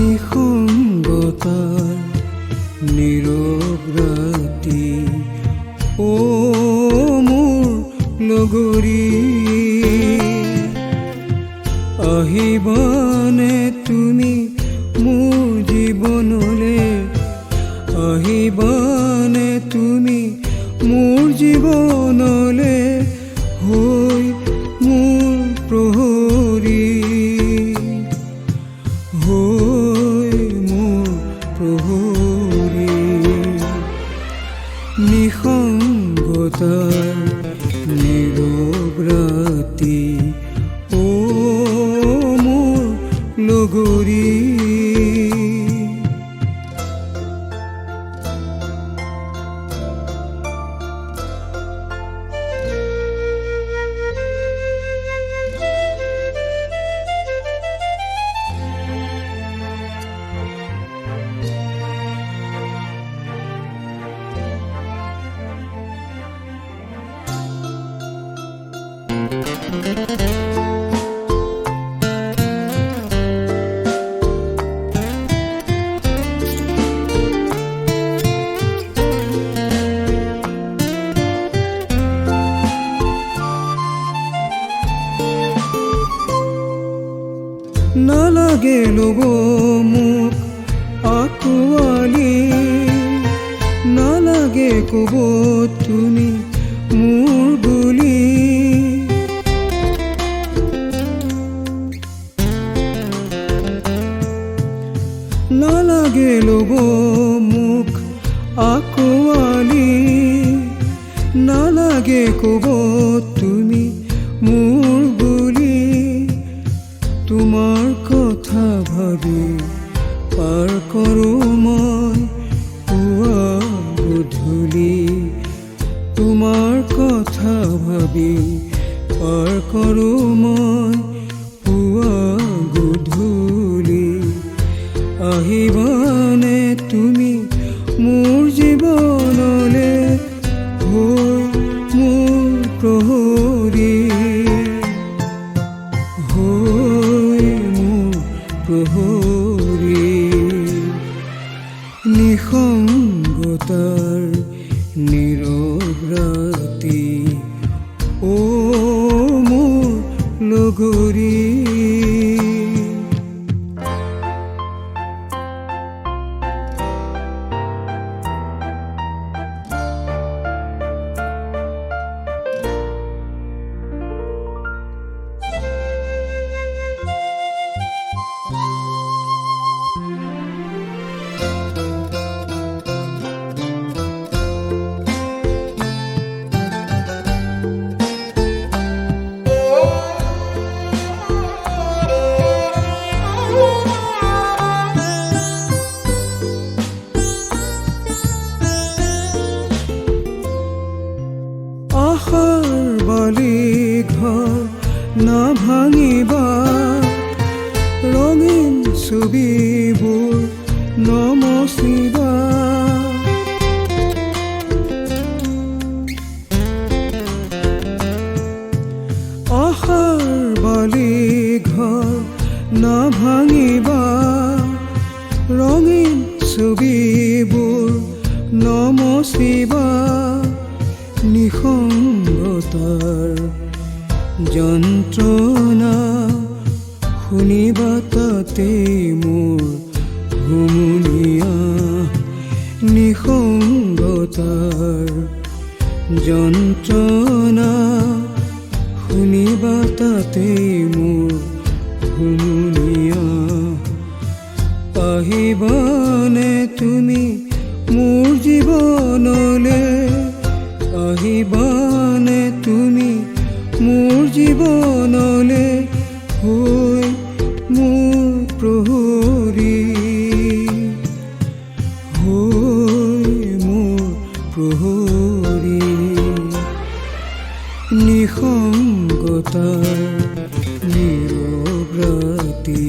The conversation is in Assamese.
নিসংগতাৰ নীৰৱ ৰাতি ও মোৰ লগৰী আহিবানে তুমি মোৰ জীৱনলে আহিবানে তুমি মোৰ জীৱনলে হৈ মোৰ প্ৰহৰী হৈ মোৰ প্ৰহৰী নিসংগতাৰ নীৰৱ ৰাতি ও মোৰ লগৰী নালাগে ল'ব মোক আঁকোৱালি নালাগে ক'ব তুমি মোৰ বুলি নালাগে ল'ব মোক আঁকোৱালি নালাগে ক'ব তুমি মোৰ বুলি তোমাৰ কথা ভাবি পাৰ কৰোঁ মই পুৱা গধূলি তোমাৰ কথা ভাবি পাৰ কৰোঁ মই পুৱা গধূলি আহিবানে তুমি মোৰ জীৱনলে হৈ মোৰ প্ৰহৰী হৈ মোৰ প্ৰহৰী নিসংগতাৰ নীৰৱ ৰাতি ও মোৰ লগৰী আশাৰ বালি ঘৰ নাভাঙিবা ৰঙীন ছবিবোৰ নমচিবা আশাৰ বালি ঘৰ নাভাঙিবা ৰঙীন ছবিবোৰ নমচিবা নিসংগতাৰ যন্ত্ৰণা শুনিবা তাতে মোৰ হুমুনিয়া নিসংগতাৰ যন্ত্ৰণা শুনিবা তাতে মোৰ হুমুনিয়া আহিবানে তুমি মোৰ জীৱনলে আহিবানে তুমি মোৰ জীৱনলে হৈ মোৰ প্ৰহৰী হৈ মোৰ প্ৰহৰী নিসংগতাৰ নীৰৱ ৰাতি